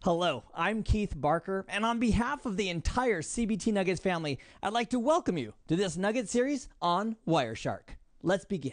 Hello, I'm Keith Barker, and on behalf of the entire CBT Nuggets family, I'd like to welcome you to this Nugget series on Wireshark. Let's begin.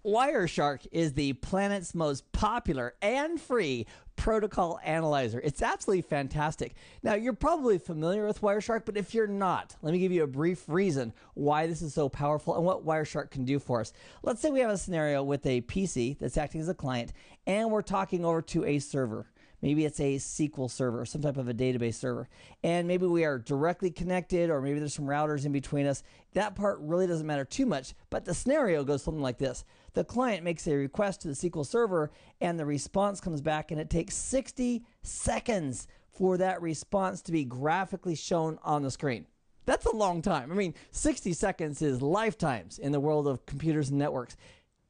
Wireshark is the planet's most popular and free protocol analyzer. It's absolutely fantastic. Now, you're probably familiar with Wireshark, but if you're not, let me give you a brief reason why this is so powerful and what Wireshark can do for us. Let's say we have a scenario with a PC that's acting as a client, and we're talking over to a server. Maybe it's a SQL server, some type of a database server. And maybe we are directly connected, or maybe there's some routers in between us. That part really doesn't matter too much, but the scenario goes something like this. The client makes a request to the SQL server, and the response comes back, and it takes 60 seconds for that response to be graphically shown on the screen. That's a long time. I mean, 60 seconds is lifetimes in the world of computers and networks.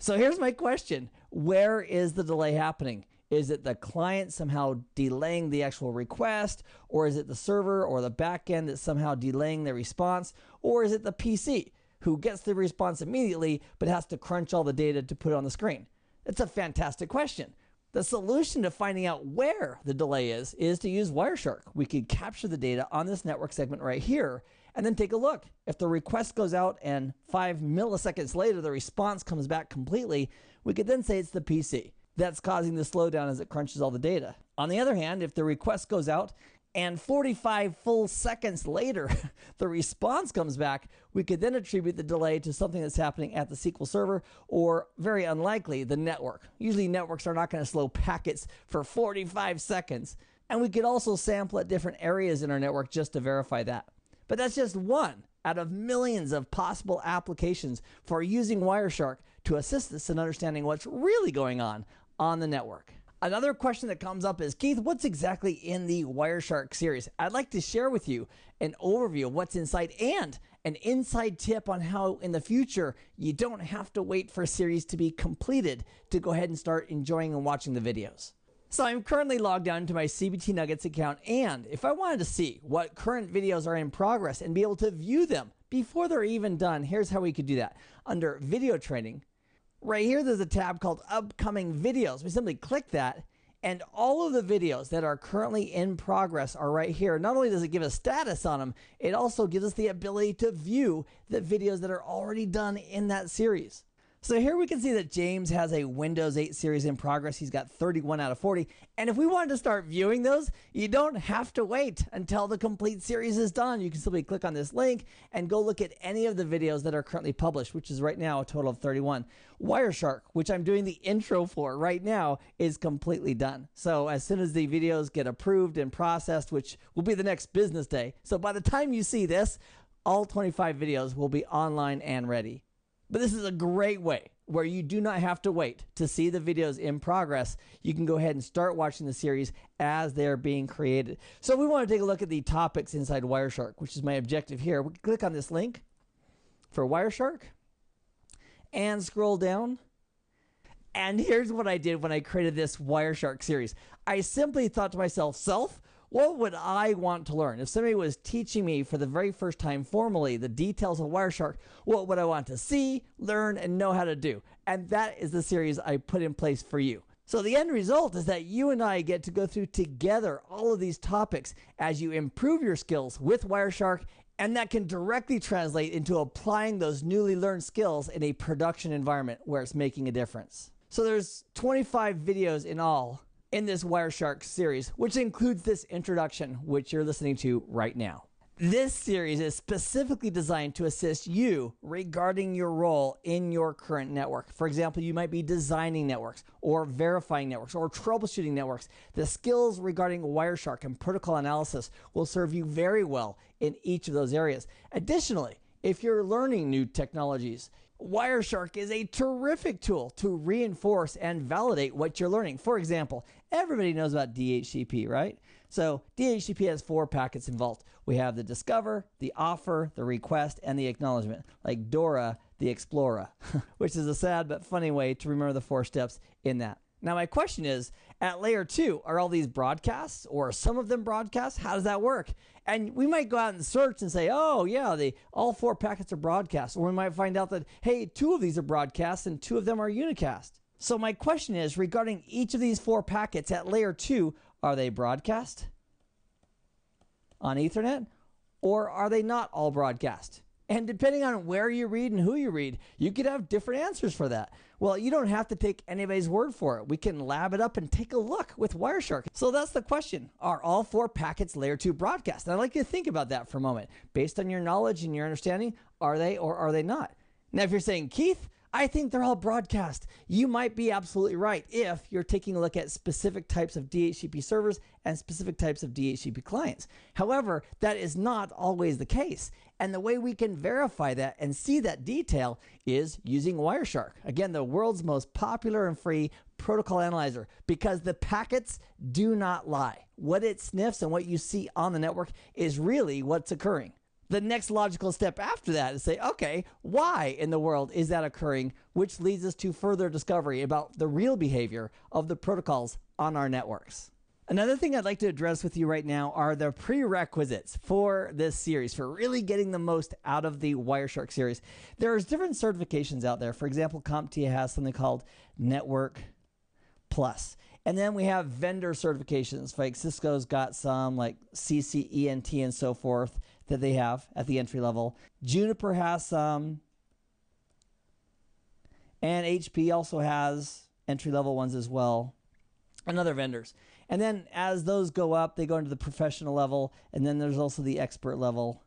So here's my question. Where is the delay happening? Is it the client somehow delaying the actual request? Or is it the server or the backend that's somehow delaying the response? Or is it the PC who gets the response immediately but has to crunch all the data to put it on the screen? That's a fantastic question. The solution to finding out where the delay is to use Wireshark. We could capture the data on this network segment right here and then take a look. If the request goes out and 5 milliseconds later the response comes back completely, we could then say it's the PC that's causing the slowdown as it crunches all the data. On the other hand, if the request goes out and 45 full seconds later the response comes back, we could then attribute the delay to something that's happening at the SQL server, or very unlikely, the network. Usually networks are not going to slow packets for 45 seconds. And we could also sample at different areas in our network just to verify that. But that's just one out of millions of possible applications for using Wireshark to assist us in understanding what's really going on the network. Another question that comes up is, Keith, what's exactly in the Wireshark series? I'd like to share with you an overview of what's inside and an inside tip on how in the future you don't have to wait for a series to be completed to go ahead and start enjoying and watching the videos. So I'm currently logged on to my CBT Nuggets account, and if I wanted to see what current videos are in progress and be able to view them before they're even done, here's how we could do that. Under Video Training, right here there's a tab called Upcoming Videos. We simply click that, and all of the videos that are currently in progress are right here. Not only does it give us status on them, it also gives us the ability to view the videos that are already done in that series. So here we can see that James has a Windows 8 series in progress. He's got 31 out of 40. And if we wanted to start viewing those, you don't have to wait until the complete series is done. You can simply click on this link and go look at any of the videos that are currently published, which is right now a total of 31. Wireshark, which I'm doing the intro for right now, is completely done. So as soon as the videos get approved and processed, which will be the next business day. So by the time you see this, all 25 videos will be online and ready. But this is a great way where you do not have to wait to see the videos in progress. You can go ahead and start watching the series as they're being created. So we want to take a look at the topics inside Wireshark, which is my objective here. We can click on this link for Wireshark and scroll down. And here's what I did when I created this Wireshark series. I simply thought to myself, what would I want to learn? If somebody was teaching me for the very first time formally the details of Wireshark, what would I want to see, learn, and know how to do? And that is the series I put in place for you. So the end result is that you and I get to go through together all of these topics as you improve your skills with Wireshark, and that can directly translate into applying those newly learned skills in a production environment where it's making a difference. So there's 25 videos in all in this Wireshark series, which includes this introduction, which you're listening to right now. This series is specifically designed to assist you regarding your role in your current network. For example, you might be designing networks or verifying networks or troubleshooting networks. The skills regarding Wireshark and protocol analysis will serve you very well in each of those areas. Additionally, if you're learning new technologies, Wireshark is a terrific tool to reinforce and validate what you're learning. For example, everybody knows about DHCP, right? So DHCP has 4 packets involved. We have the discover, the offer, the request, and the acknowledgement, like Dora the Explorer, which is a sad but funny way to remember the 4 steps in that. Now my question is, at layer 2, are all these broadcasts, or some of them broadcasts? How does that work? And we might go out and search and say, oh yeah, all 4 packets are broadcasts. Or we might find out that, hey, 2 of these are broadcasts and 2 of them are unicast. So my question is, regarding each of these 4 packets at layer 2, Are they broadcast on Ethernet, or are they not all broadcast? And depending on where you read and who you read, you could have different answers for that. Well, you don't have to take anybody's word for it. We can lab it up and take a look with Wireshark. So that's the question. Are all 4 packets layer 2 broadcast? And I'd like you to think about that for a moment. Based on your knowledge and your understanding, are they or are they not? Now, if you're saying, Keith, I think they're all broadcast, you might be absolutely right if you're taking a look at specific types of DHCP servers and specific types of DHCP clients. However, that is not always the case. And the way we can verify that and see that detail is using Wireshark. Again, the world's most popular and free protocol analyzer, because the packets do not lie. What it sniffs and what you see on the network is really what's occurring. The next logical step after that is say, okay, why in the world is that occurring? Which leads us to further discovery about the real behavior of the protocols on our networks. Another thing I'd like to address with you right now are the prerequisites for this series, for really getting the most out of the Wireshark series. There's different certifications out there. For example, CompTIA has something called Network Plus. And then we have vendor certifications, like Cisco's got some, like CCENT and so forth, that they have at the entry level. Juniper has some, and HP also has entry level ones as well, and other vendors. And then as those go up, they go into the professional level, and then there's also the expert level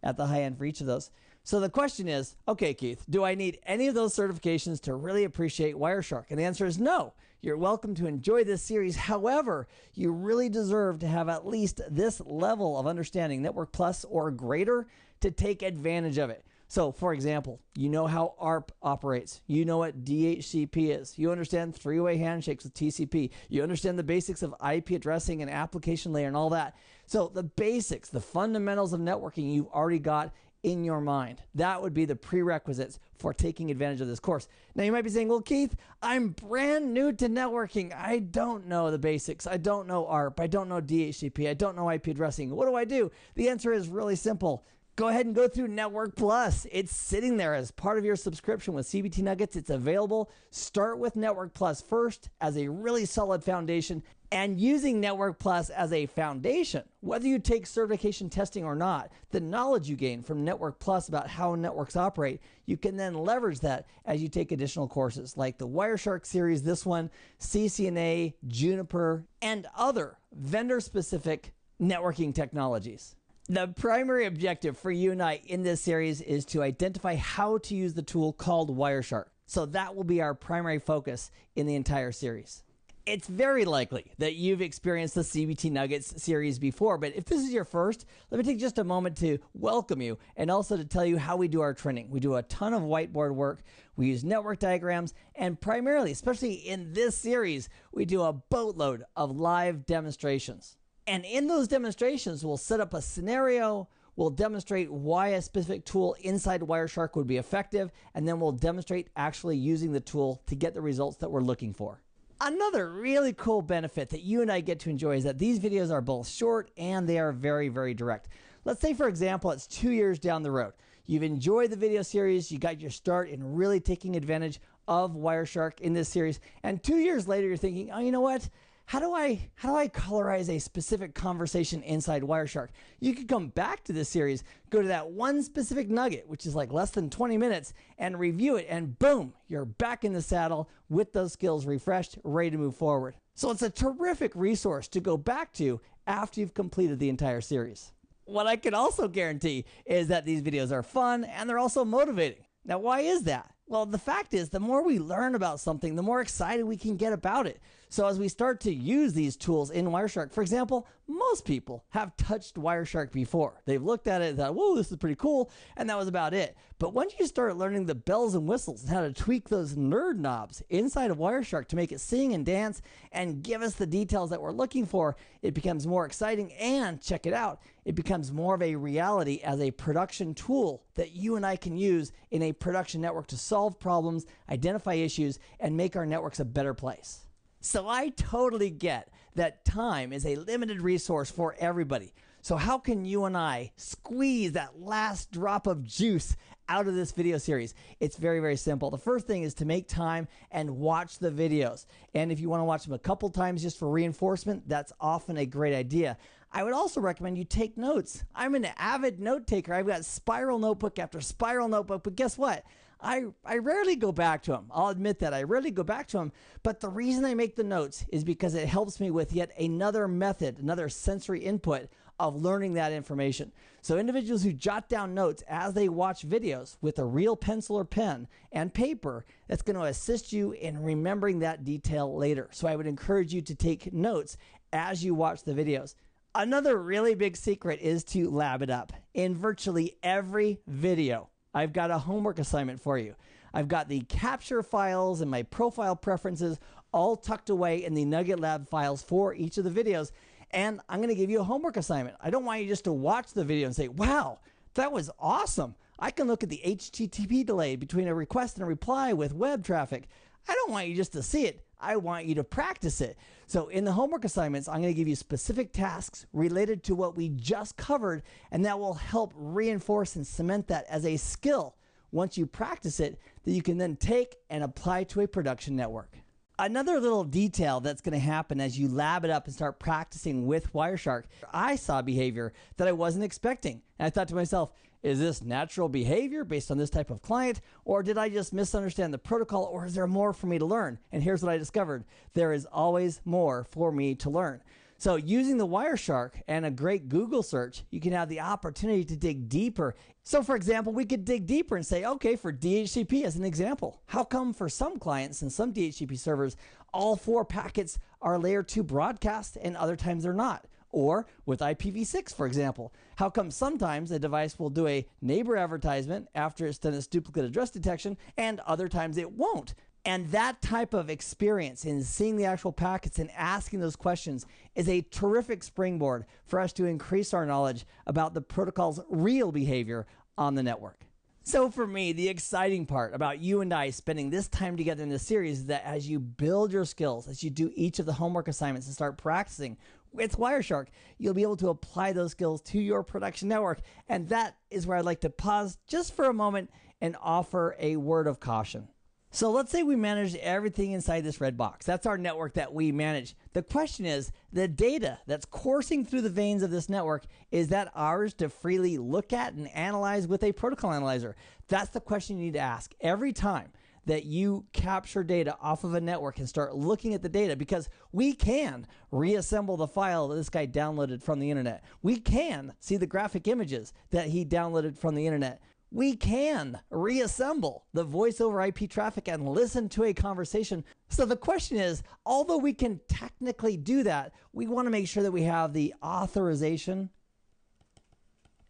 at the high end for each of those. So the question is, okay, Keith, do I need any of those certifications to really appreciate Wireshark? And the answer is no. You're welcome to enjoy this series. However, you really deserve to have at least this level of understanding, Network Plus or greater, to take advantage of it. So, for example, you know how ARP operates. You know what DHCP is. You understand three-way handshakes with TCP. You understand the basics of IP addressing and application layer and all that. So the basics, the fundamentals of networking, you've already got in your mind. That would be the prerequisites for taking advantage of this course. Now you might be saying, well, Keith, I'm brand new to networking. I don't know the basics. I don't know ARP. I don't know DHCP. I don't know IP addressing. What do I do? The answer is really simple. Go ahead and go through Network Plus. It's sitting there as part of your subscription with CBT Nuggets. It's available. Start with Network Plus first as a really solid foundation, and using Network Plus as a foundation, whether you take certification testing or not, the knowledge you gain from Network Plus about how networks operate, you can then leverage that as you take additional courses like the Wireshark series, this one, CCNA, Juniper, and other vendor-specific networking technologies. The primary objective for you and I in this series is to identify how to use the tool called Wireshark. So that will be our primary focus in the entire series. It's very likely that you've experienced the CBT Nuggets series before, but if this is your first, let me take just a moment to welcome you and also to tell you how we do our training. We do a ton of whiteboard work. We use network diagrams, and primarily, especially in this series, we do a boatload of live demonstrations. And in those demonstrations, we'll set up a scenario, we'll demonstrate why a specific tool inside Wireshark would be effective, and then we'll demonstrate actually using the tool to get the results that we're looking for. Another really cool benefit that you and I get to enjoy is that these videos are both short and they are very, very direct. Let's say, for example, it's 2 years down the road. You've enjoyed the video series, you got your start in really taking advantage of Wireshark in this series, and 2 years later you're thinking, oh, you know what? How do I colorize a specific conversation inside Wireshark? You could come back to this series, go to that one specific nugget, which is like less than 20 minutes, and review it, and boom, you're back in the saddle with those skills refreshed, ready to move forward. So it's a terrific resource to go back to after you've completed the entire series. What I can also guarantee is that these videos are fun and they're also motivating. Now, why is that? Well, the fact is, the more we learn about something, the more excited we can get about it. So as we start to use these tools in Wireshark, for example, most people have touched Wireshark before. They've looked at it and thought, whoa, this is pretty cool, and that was about it. But once you start learning the bells and whistles and how to tweak those nerd knobs inside of Wireshark to make it sing and dance and give us the details that we're looking for, it becomes more exciting, and check it out, it becomes more of a reality as a production tool that you and I can use in a production network to solve problems, identify issues, and make our networks a better place. So I totally get that time is a limited resource for everybody. So how can you and I squeeze that last drop of juice out of this video series? It's very, very simple. The first thing is to make time and watch the videos. And if you want to watch them a couple times just for reinforcement, that's often a great idea. I would also recommend you take notes. I'm an avid note taker. I've got spiral notebook after spiral notebook, but guess what? I rarely go back to them. I'll admit that. I rarely go back to them. But the reason I make the notes is because it helps me with yet another method, another sensory input of learning that information. So individuals who jot down notes as they watch videos with a real pencil or pen and paper, that's going to assist you in remembering that detail later. So I would encourage you to take notes as you watch the videos. Another really big secret is to lab it up. In virtually every video, I've got a homework assignment for you. I've got the capture files and my profile preferences all tucked away in the Nugget Lab files for each of the videos. And I'm going to give you a homework assignment. I don't want you just to watch the video and say, wow, that was awesome. I can look at the HTTP delay between a request and a reply with web traffic. I don't want you just to see it. I want you to practice it. So in the homework assignments, I'm going to give you specific tasks related to what we just covered, and that will help reinforce and cement that as a skill once you practice it that you can then take and apply to a production network. Another little detail that's going to happen as you lab it up and start practicing with Wireshark, I saw behavior that I wasn't expecting. And I thought to myself, is this natural behavior based on this type of client, or did I just misunderstand the protocol, or is there more for me to learn? And here's what I discovered. There is always more for me to learn. So using the Wireshark and a great Google search, you can have the opportunity to dig deeper. So for example, we could dig deeper and say, okay, for DHCP as an example, how come for some clients and some DHCP servers, all 4 packets are layer 2 broadcast and other times they're not? Or with IPv6, for example, how come sometimes a device will do a neighbor advertisement after it's done its duplicate address detection and other times it won't? And that type of experience in seeing the actual packets and asking those questions is a terrific springboard for us to increase our knowledge about the protocol's real behavior on the network. So for me, the exciting part about you and I spending this time together in this series is that as you build your skills, as you do each of the homework assignments and start practicing with Wireshark, you'll be able to apply those skills to your production network. And that is where I'd like to pause just for a moment and offer a word of caution. So let's say we manage everything inside this red box. That's our network that we manage. The question is, the data that's coursing through the veins of this network, is that ours to freely look at and analyze with a protocol analyzer? That's the question you need to ask every time that you capture data off of a network and start looking at the data, because we can reassemble the file that this guy downloaded from the internet. We can see the graphic images that he downloaded from the internet. We can reassemble the voice over IP traffic and listen to a conversation. So the question is, although we can technically do that, we want to make sure that we have the authorization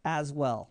as well.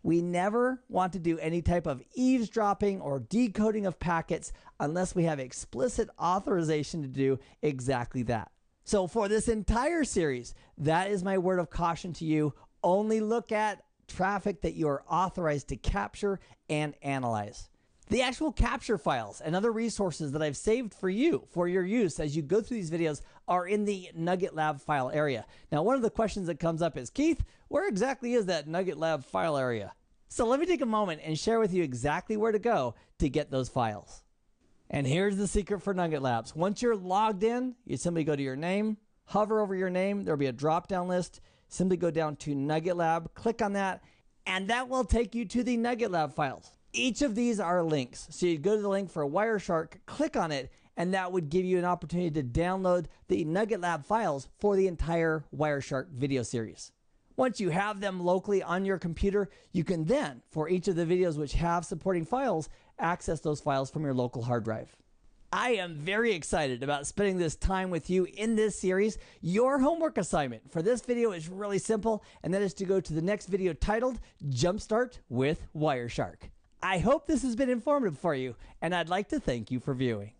We never want to do any type of eavesdropping or decoding of packets unless we have explicit authorization to do exactly that. So for this entire series, that is my word of caution to you. Only look at traffic that you are authorized to capture and analyze. The actual capture files and other resources that I've saved for you for your use as you go through these videos are in the Nugget Lab file area. Now, one of the questions that comes up is, Keith, where exactly is that Nugget Lab file area? So let me take a moment and share with you exactly where to go to get those files. And here's the secret for Nugget Labs. Once you're logged in, you simply go to your name, hover over your name, there'll be a drop-down list. Simply go down to Nugget Lab, click on that, and that will take you to the Nugget Lab files. Each of these are links. So you go to the link for Wireshark, click on it, and that would give you an opportunity to download the Nugget Lab files for the entire Wireshark video series. Once you have them locally on your computer, you can then, for each of the videos which have supporting files, access those files from your local hard drive. I am very excited about spending this time with you in this series. Your homework assignment for this video is really simple, and that is to go to the next video titled Jumpstart with Wireshark. I hope this has been informative for you, and I'd like to thank you for viewing.